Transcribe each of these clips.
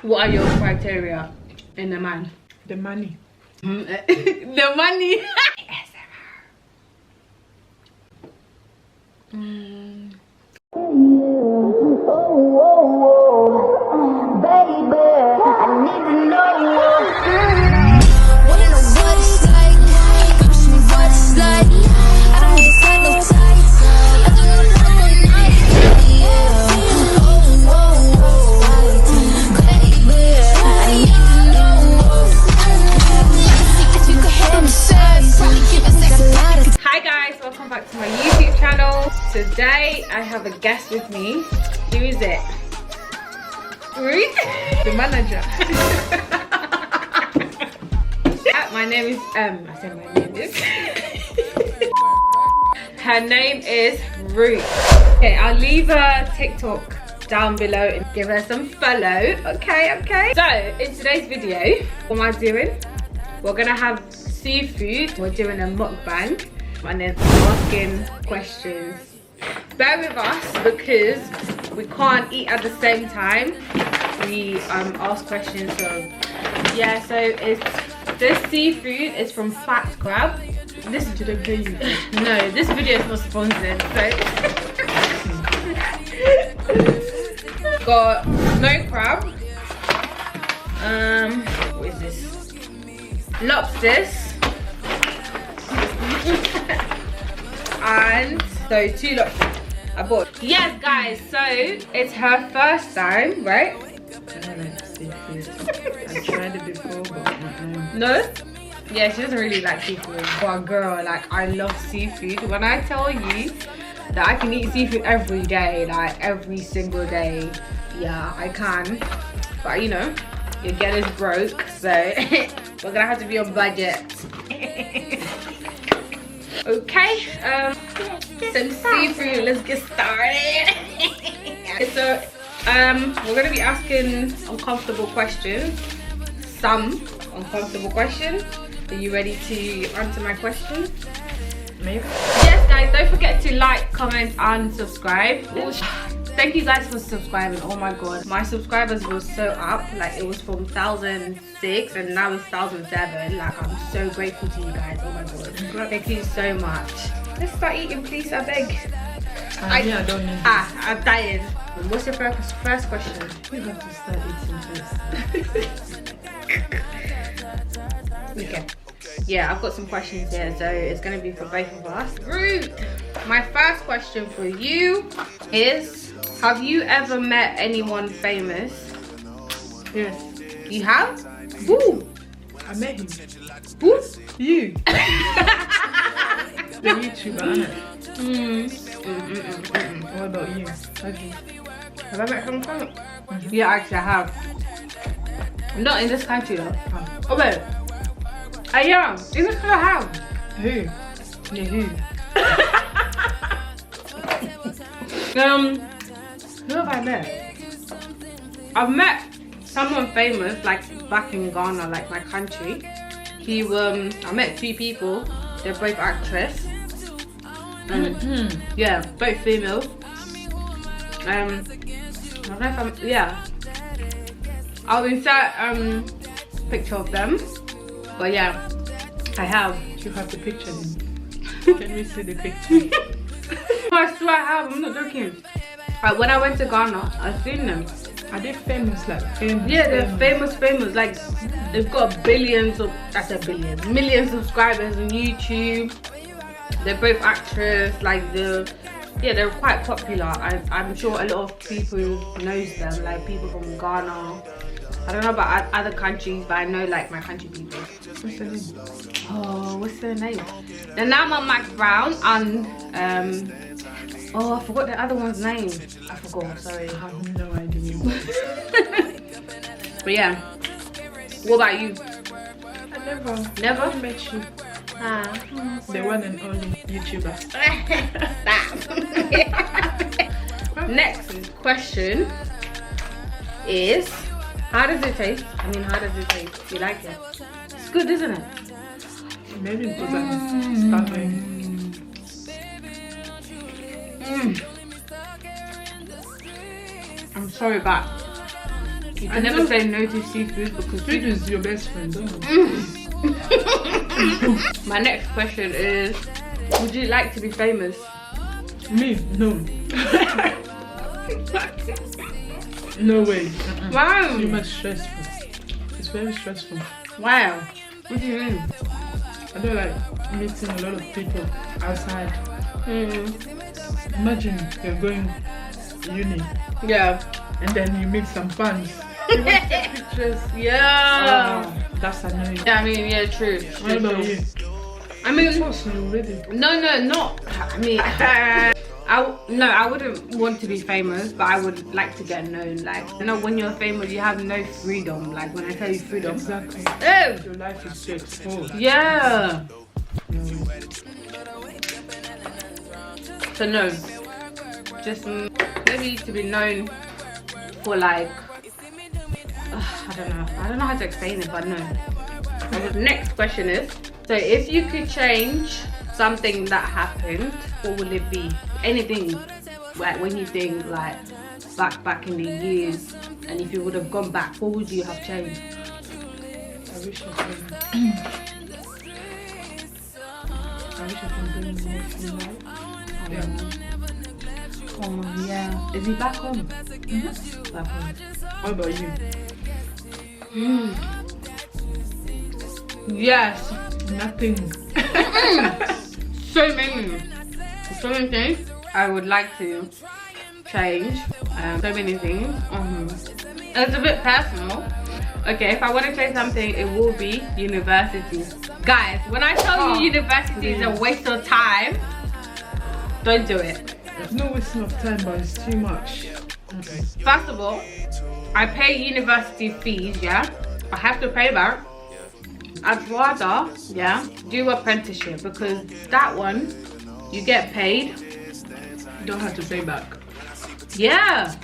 What are your criteria in a man? The money. The money. Hi guys, welcome back to my YouTube channel. Today I have a guest with me. Who is it? Ruth? The manager. My name is I said my name is her name is Ruth. Okay, I'll leave her TikTok down below and give her some follow. Okay. So in today's video, what am I doing? We're gonna have seafood. We're doing a mukbang and then asking questions. Bear with us because we can't eat at the same time. We ask questions. So yeah, so it's this seafood is from Fat Crab. This didn't pay you. No, this video is not sponsored. So got snow crab. What is this? Lobsters. And so 2 lobsters I bought. Yes guys, so it's her first time, right? I tried it before, but No? Yeah, she doesn't really like seafood. But girl, like I love seafood. When I tell you that I can eat seafood every day, like every single day, yeah, I can. But you know, your girl is broke, so we're gonna have to be on budget. Okay, some seafood, let's get started. So we're gonna be asking uncomfortable questions. Some uncomfortable questions. Are you ready to answer my questions? maybe. Yes guys, don't forget to like, comment and subscribe. Thank you guys for subscribing. Oh my god, my subscribers were so up. Like it was from 1,006 and now it's 1,007. Like I'm so grateful to you guys. Oh my god, thank you so much. Let's start eating please, I beg. I don't need I'm dying. What's your first question? You have to start eating first. Okay. Yeah, I've got some questions here, so it's gonna be for both of us. Ruth, my first question for you is: have you ever met anyone famous? Yes. You have? Who? I met him. Who? You. The YouTuber. What about you? Have I met him famous? Yeah, actually I have. Not in this country though. Oh wait. I am. In this country I have. Who? Yeah, who? Who have I met? I've met someone famous, like back in Ghana, like my country. I met 2 people. They're both actress. Yeah, both female. I don't know if I'm. Yeah. I'll insert picture of them. But yeah, I have. You have the picture then. Can we see the picture? I swear I have, I'm not joking. Like when I went to Ghana, I've seen them. Are they famous? Like famous? Yeah, they're famous. Like they've got millions subscribers on YouTube. They're both actors. Like they're quite popular. I'm sure a lot of people knows them. Like people from Ghana. I don't know about other countries, but I know like my country people. What's the name? Oh, what's their name? The name of Max Brown and oh, I forgot the other one's name. I forgot. Sorry. I have no idea. But yeah. What about you? I never met you. The one and only YouTuber. Stop. Next question is: how does it taste? I mean, how does it taste? You like it? It's good, isn't it? Maybe because I'm starving. I'm sorry, but You can never say no to seafood because food is your best friend, don't you? My next question is, would you like to be famous? Me? No. No way. Wow. Too much stressful. It's very stressful. Wow. What do you mean? I don't like meeting a lot of people outside. Imagine you're going uni. Yeah. And then you meet some fans. You want to take pictures. Yeah. Oh, that's annoying. Yeah, I mean, yeah, true. What about you? I mean, already. no, not. I mean, I wouldn't want to be famous, but I would like to get known. Like, you know, when you're famous, you have no freedom. Like, when I tell you freedom, Exactly. Oh. Your life is so exposed. Yeah. So no, just maybe to be known for like, I don't know how to explain it, but no. And the next question is, so if you could change something that happened, what would it be? Anything, like when you think like back in the years, and if you would have gone back, what would you have changed? I wish I can bring more to life. Yeah. Oh yeah. Is he back home? Back home. What about you? Yes. Nothing. So many things I would like to change. So many things. It's a bit personal. Okay, if I want to change something, it will be university. Guys, when I tell you university is a waste of time, don't do it. There's no wasting of time, but it's too much. Okay. First of all, I pay university fees, yeah? I have to pay back. I'd rather, yeah, do apprenticeship because that one, you get paid. You don't have to pay back. Yeah.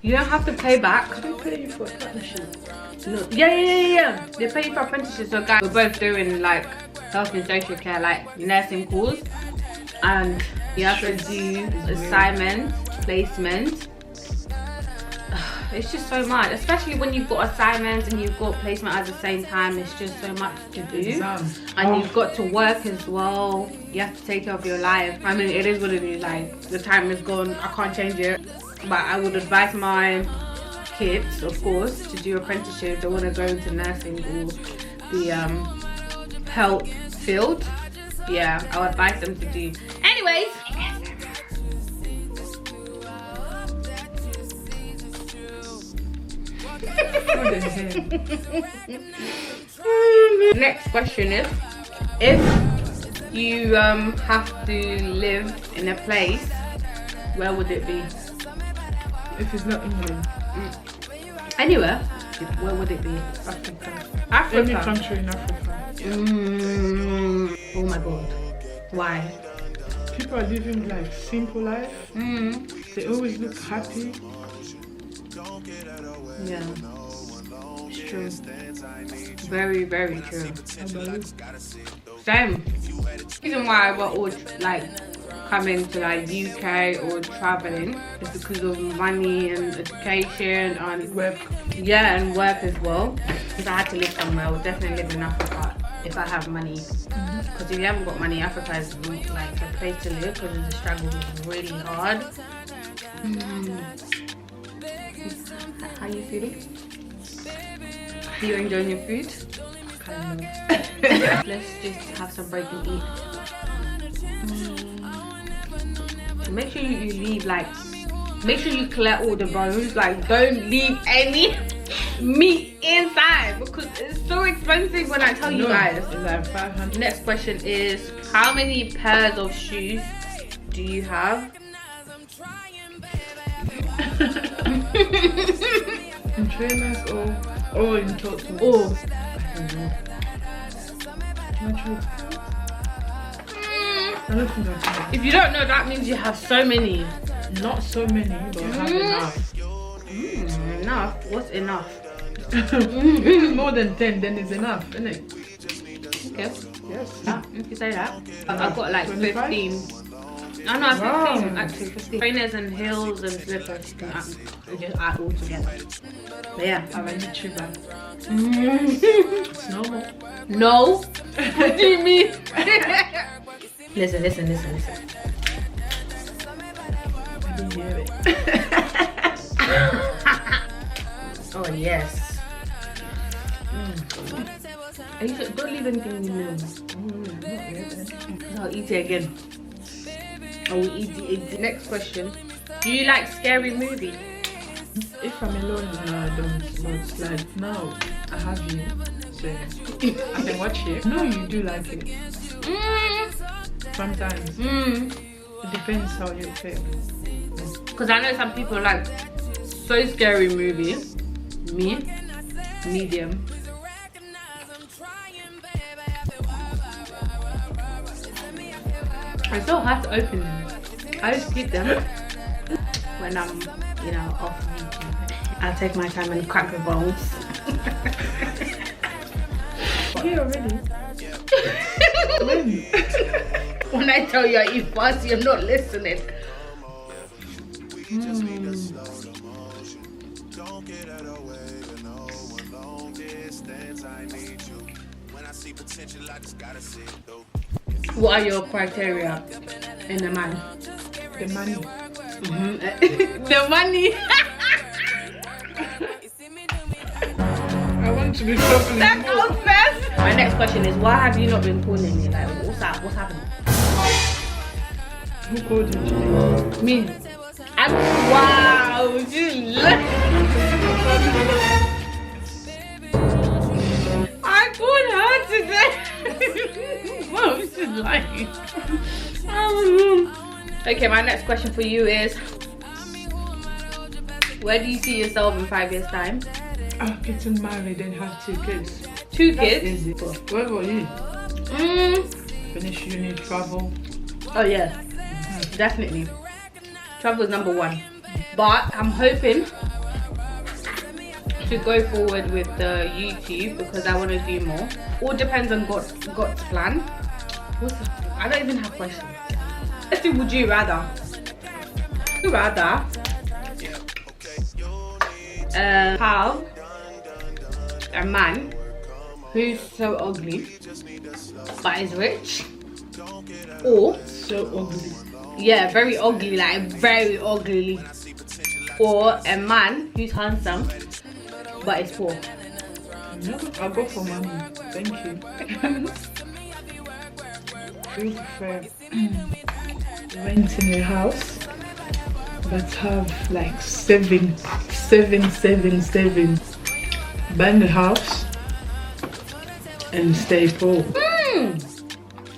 You don't have to pay back. They pay you for apprenticeship. No. Yeah. They pay you for apprenticeship. So guys, we're both doing like health and social care, like nursing course. And you have to do assignment, placement. It's just so much, especially when you've got assignments and you've got placement at the same time. It's just so much to do. Exams. And you've got to work as well. You have to take care of your life. I mean, it is what it is. Like, the time is gone. I can't change it. But I would advise my kids, of course, to do apprenticeship. They want to go into nursing or the health field. Yeah, I would advise them to do. Anyways. Next question is, if you have to live in a place, where would it be? If it's not England. Anywhere. Where would it be? Africa. Any country in Africa. Oh my god. Why? People are living like simple life. They always look happy. Yeah. It's true. Very, very true. Same. The reason why I would like coming to like UK or traveling is because of money and education and Work. Yeah, and work as well. If I had to live somewhere, I would definitely live in Africa if I have money. Because if you haven't got money, Africa is not like a place to live because the struggle is really hard. How are you feeling? Are you enjoying your food? Kind of. Let's just have some break and eat. Make sure you leave make sure you clear all the bones. Like, don't leave any meat inside because it's so expensive when I tell you guys. It's like 500. Next question is, how many pairs of shoes do you have? In trainers or in total? Oh. I don't know. I don't think that's enough. If you don't know, that means you have so many. Not so many, but I have enough. Enough? What's enough? If it's more than 10, then it's enough, isn't it? Okay. Yes. Yeah, if you say that. I've got like 25? 15. I know, Wow. 15 actually. 15. Trainers and heels and slippers. You can just add all together. But yeah. I'm a YouTuber. It's normal. No. What do you mean? Listen. I didn't hear it. Oh yes. And you should, don't leave anything in there. I'll eat it again. I will eat the next question. Do you like scary movies? If I'm alone, no, I don't. But it's like, no, I have you. So I can watch it. No, you do like it. Sometimes. It depends how you feel. Because I know some people like so scary movies. Me, medium. I still have to open them. I just keep them when I'm, you know, off YouTube. I'll take my time and crack the bones. Here already. When I tell you I eat fast, you're not listening. What are your criteria in a man? The money. The money. I want to be properly. That goes first. My next question is, why have you not been calling me? Like, what's that? What's happening? Who called you today? Me. Wow, you I called her today. Wow, this is lying. Okay, my next question for you is, where do you see yourself in 5 years' time? I'm getting married and have 2 kids. 2 That's kids? easy. Where were you? Finish uni, travel. Oh yeah, definitely. Travel is number 1. But I'm hoping to go forward with the YouTube because I want to do more. All depends on God's plan. I don't even have questions. Let's do would you rather. Would you rather have a man who's so ugly but is rich, or So ugly. yeah, very ugly, like very ugly, or a man who's handsome but is poor? No, I'll go for money. Thank you. I prefer renting a house but have like saving. Buy the house and stay poor.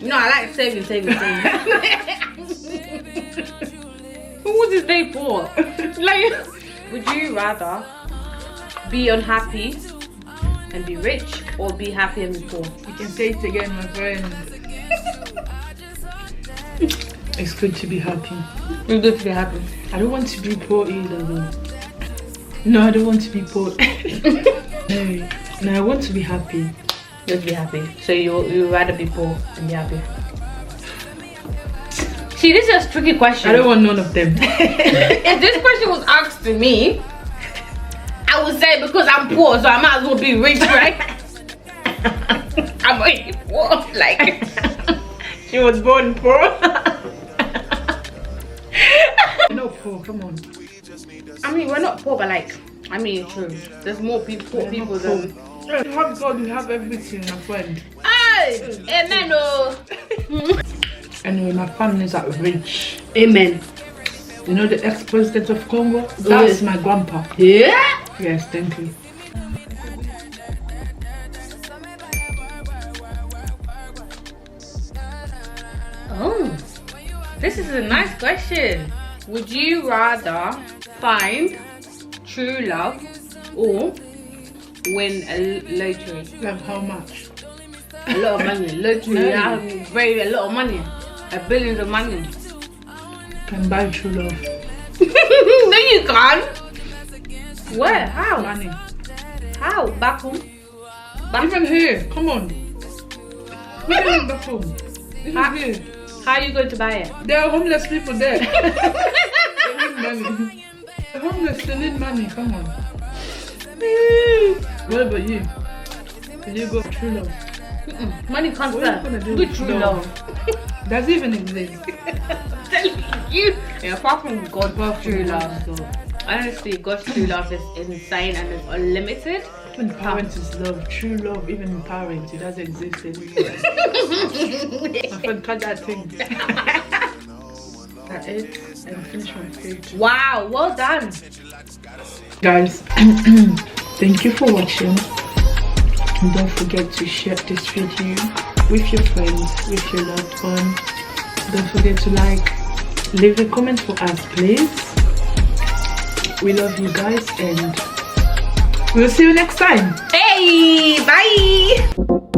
No, I like saving. Who would you stay poor? Like, would you rather be unhappy and be rich, or be happy and be poor? You can say it again, my friend. It's good to be happy. It's good to be happy. I don't want to be poor either though. No, I don't want to be poor. No, I want to be happy. You'd be happy. So you rather be poor and be happy. See, this is a tricky question. I don't want none of them. If this question was asked to me, I would say because I'm poor, so I might as well be rich, right? I'm already poor, like. She was born poor. No poor, come on. I mean, we're not poor, but like, I mean, true. There's more poor people than. You have God, you have everything, my friend. Hey, amen, oh. Anyway, my family is rich. Amen. You know the ex-president of Congo? That's my grandpa. Yeah. Yes, thank you. Oh, this is a nice question. Would you rather find true love or win a lottery? Like how much? A lot of money. Lottery, a lot of money. Billions of money. Can buy true love. No, you can't. Where? How? Money. How? Back home? Even here, come on. Even back home. Even here. How are you going to buy it? There are homeless people there. They need money. The homeless, they need money. Come on. What about you? Can you go for true love? Money comes What are you gonna first. do Good with true love? love. Does it even exist? I'm telling you. Yeah, apart from God's true love. So, Honestly, God's true love is insane and it's unlimited. even parents is love. True love, even in parents, it doesn't exist anymore. My friend cut that thing. I ate and finished my food. Wow, well done. Guys, thank you for watching. And don't forget to share this video with your friends, with your loved ones. Don't forget to leave a comment for us, please. We love you guys and we'll see you next time. Hey, bye.